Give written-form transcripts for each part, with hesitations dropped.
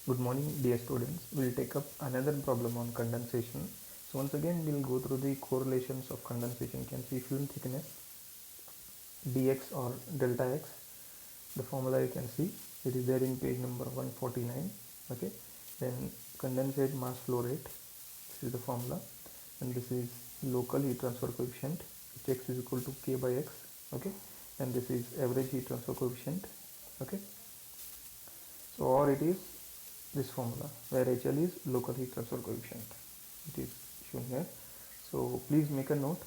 Good morning, dear students. We'll take up another problem on condensation. So once again we'll go through the correlations of condensation. You can see film thickness dx or delta x. The formula you can see it is there in page number 149. Okay, then condensate mass flow rate, this is the formula, and this is local heat transfer coefficient, Hx is equal to k by x. Okay, and this is average heat transfer coefficient. Okay, so or it is this formula where HL is local heat transfer coefficient. It is shown here. So please make a note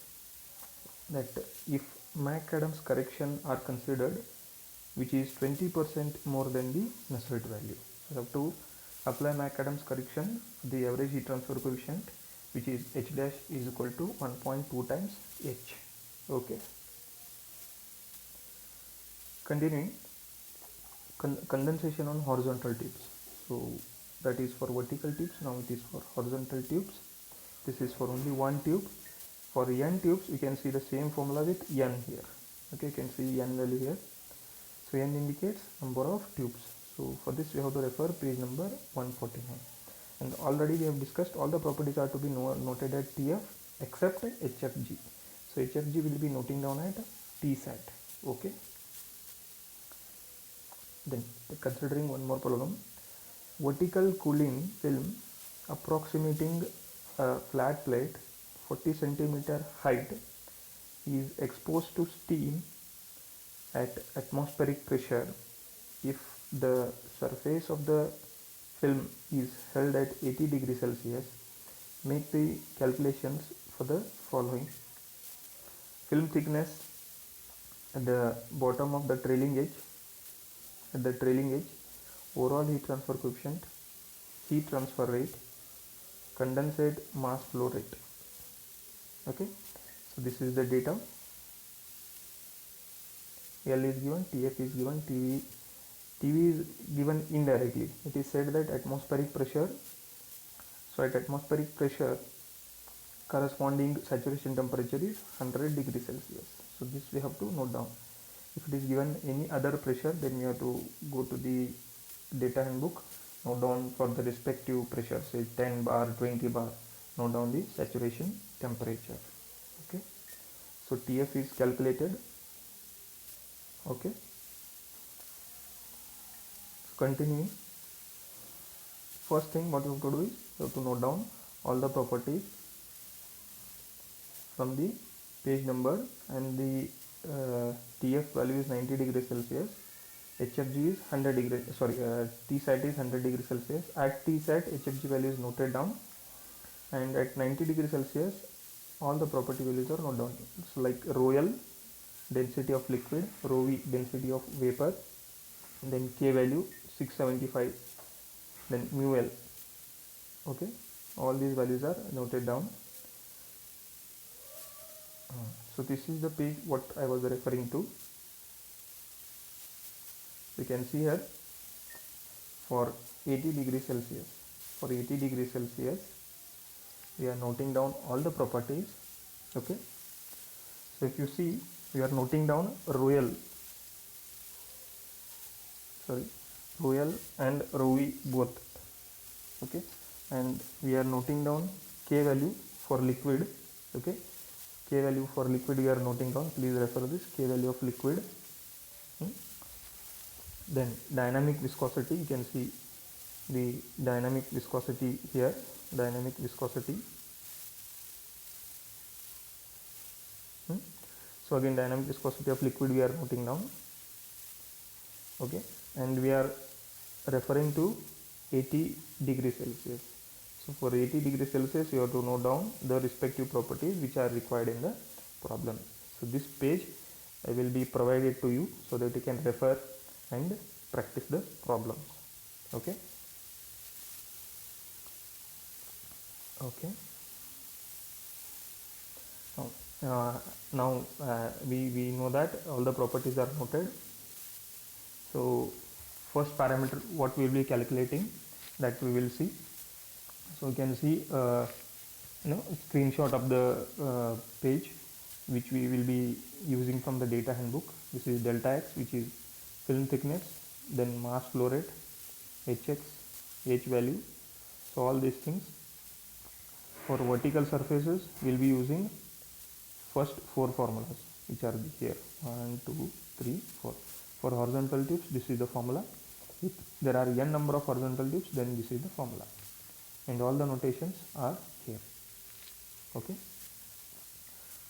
that if McAdams correction are considered, which is 20% more than the Nusselt value, so you have to apply McAdams correction for the average heat transfer coefficient, which is H dash is equal to 1.2 times H. Okay. Continuing, condensation on horizontal tubes. So that is for vertical tubes. Now it is for horizontal tubes. This is for only one tube. For n tubes, we can see the same formula with n here. Okay, you can see n value here. So n indicates number of tubes. So for this we have to refer page number 149. And already we have discussed all the properties are to be noted at TF except HFG. So HFG will be noting down at TSAT. Okay. Then considering one more problem, vertical cooling film approximating a flat plate 40 centimeter height is exposed to steam at atmospheric pressure. If the surface of the film is held at 80 degrees Celsius, make the calculations for the following. Film thickness at the bottom of the trailing edge, overall heat transfer coefficient, heat transfer rate, condensate mass flow rate. Okay, so this is the data. L is given, Tf is given, Tv is given indirectly. It is said that atmospheric pressure, so at atmospheric pressure corresponding saturation temperature is 100 degrees Celsius. So this we have to note down. If it is given any other pressure, then we have to go to the data handbook, note down for the respective pressure, say 10 bar, 20 bar, note down the saturation temperature. Okay, so Tf is calculated. Okay, so continuing, first thing what you have to do is you have to note down all the properties from the page number, and the TF value is 90 degrees Celsius, HFG is 100 degrees, TSAT is 100 degrees Celsius. At TSAT, HFG value is noted down, and at 90 degrees Celsius, all the property values are noted down. So like rho L, density of liquid, rho V, density of vapor, then K value 675, then mu L. Okay, all these values are noted down. So this is the page what I was referring to. You can see here for 80 degrees Celsius. For 80 degrees Celsius, we are noting down all the properties. Okay. So if you see, we are noting down rho L and rho V both. Okay. And we are noting down K value for liquid. Okay. K value for liquid we are noting down. Please refer this K value of liquid. Then dynamic viscosity, you can see the dynamic viscosity here, dynamic viscosity. So again, dynamic viscosity of liquid we are noting down. Okay, and we are referring to 80 degrees Celsius. So for 80 degrees Celsius, you have to note down the respective properties which are required in the problem. So this page I will be provided to you so that you can refer and practice the problems. Okay. Okay. Now we know that all the properties are noted. So first parameter what we will be calculating, that we will see. So you can see screenshot of the page which we will be using from the data handbook. This is delta x, which is film thickness, then mass flow rate, Hx, H value. So all these things. For vertical surfaces, we'll be using first four formulas, which are here 1, 2, 3, 4. For horizontal tubes, this is the formula. If there are n number of horizontal tubes, then this is the formula, and all the notations are here. Okay.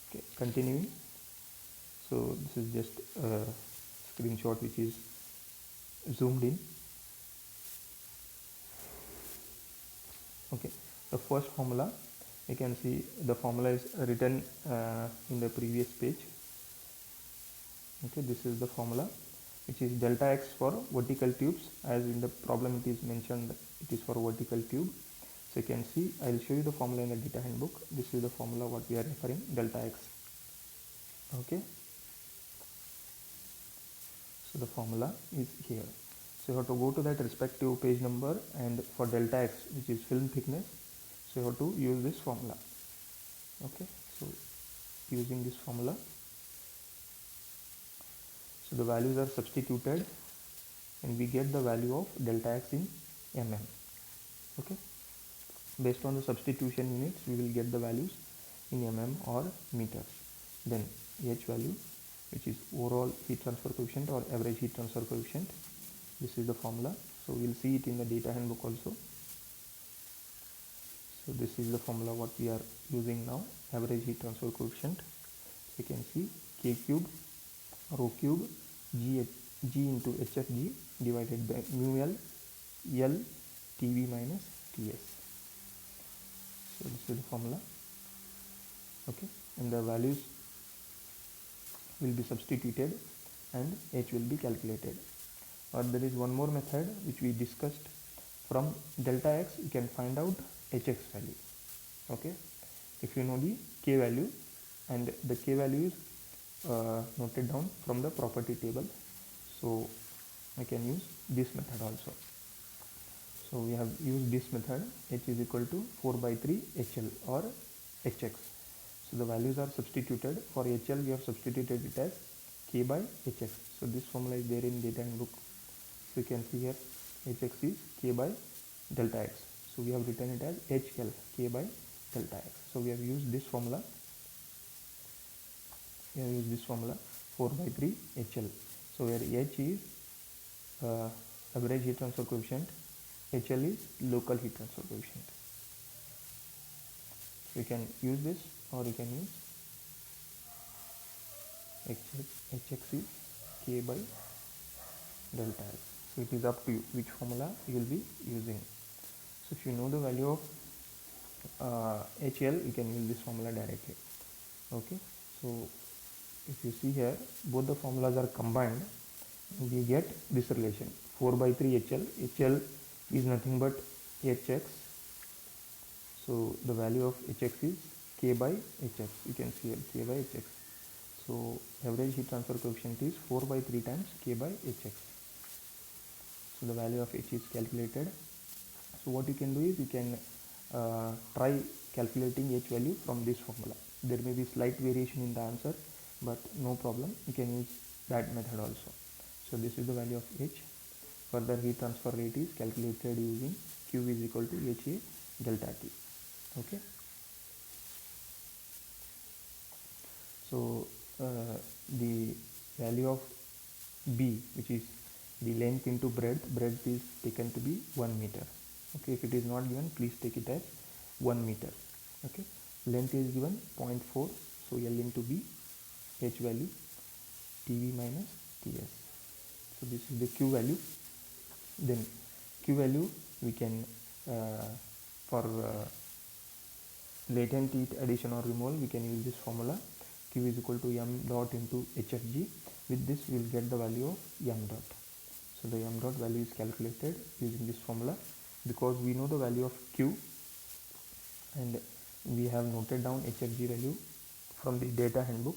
Okay. Continuing. So this is just a screenshot which is zoomed in. Okay. The first formula, you can see the formula is written in the previous page. Okay, this is the formula, which is delta x for vertical tubes, as in the problem it is mentioned it is for vertical tube. So you can see, I will show you the formula in the data handbook. This is the formula what we are referring, delta x. Okay, so the formula is here. So you have to go to that respective page number, and for delta x, which is film thickness, so you have to use this formula. Okay, so using this formula, so the values are substituted and we get the value of delta x in mm. Okay, based on the substitution units, we will get the values in mm or meters. Then H value, which is overall heat transfer coefficient or average heat transfer coefficient. This is the formula. So we will see it in the data handbook also. So this is the formula what we are using now, average heat transfer coefficient. So you can see K cube rho cube G into HFG divided by mu L TV minus TS. So this is the formula. Okay, and the values will be substituted and H will be calculated. Or there is one more method which we discussed. From delta x you can find out Hx value. Okay, if you know the K value, and the K value is noted down from the property table, so I can use this method also. So we have used this method, H is equal to 4 by 3 HL or Hx. So the values are substituted. For HL we have substituted it as K by Hx. So this formula is there in data handbook. So you can see here Hx is K by delta x. So we have written it as HL, K by delta x. So we have used this formula. We have used this formula 4 by 3 HL. So where H is average heat transfer coefficient, HL is local heat transfer coefficient. So you can use this, or you can use Hx is K by delta x. So it is up to you which formula you will be using. So if you know the value of HL, you can use this formula directly. Okay, so if you see here, both the formulas are combined, and we get this relation 4 by 3 HL. HL is nothing but Hx. So the value of Hx is K by Hx. You can see here K by Hx. So average heat transfer coefficient is 4 by 3 times K by Hx. So the value of H is calculated. So what you can do is you can try calculating H value from this formula. There may be slight variation in the answer, but no problem, you can use that method also. So this is the value of H. Further heat transfer rate is calculated using Q is equal to HA delta T. Okay. So the value of B, which is the length into breadth is taken to be 1 meter. Okay, if it is not given, please take it as 1 meter. Okay, length is given 0.4, so L into B, H value TV minus TS. So this is the Q value. Then Q value we can for latent heat addition or removal, we can use this formula. Q is equal to m dot into HFG. With this we will get the value of m dot. So the m dot value is calculated using this formula, because we know the value of Q and we have noted down HFG value from the data handbook,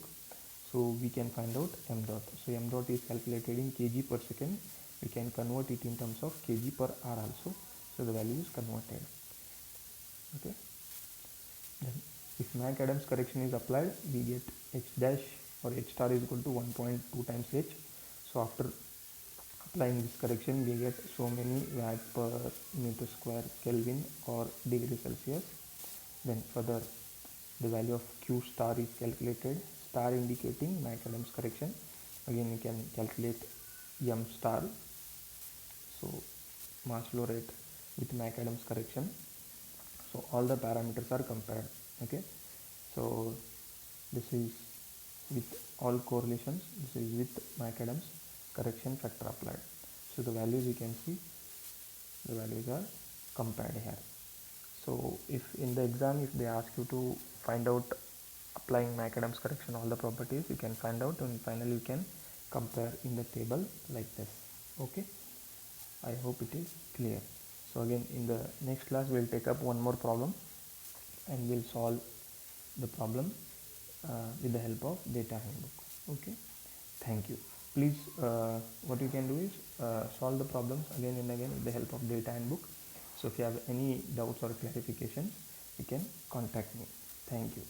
so we can find out m dot. So m dot is calculated in kg per second. We can convert it in terms of kg per hour also, so the value is converted. Okay, then if Mach-Adams correction is applied, we get H dash or H star is equal to 1.2 times H. So after applying this correction we get so many watt per meter square Kelvin or degree Celsius. Then further the value of Q star is calculated, star indicating McAdams correction. Again you can calculate M star, so mass flow rate with McAdams correction. So all the parameters are compared. Okay, so this is with all correlations, this is with McAdams correction factor applied. So the values you can see, the values are compared here. So if in the exam if they ask you to find out applying McAdams correction all the properties, you can find out and finally you can compare in the table like this. Okay, I hope it is clear. So again in the next class we'll take up one more problem and we'll solve the problem with the help of data handbook. Okay, thank you. Please what you can do is solve the problems again and again with the help of data handbook. So if you have any doubts or clarifications you can contact me. Thank you.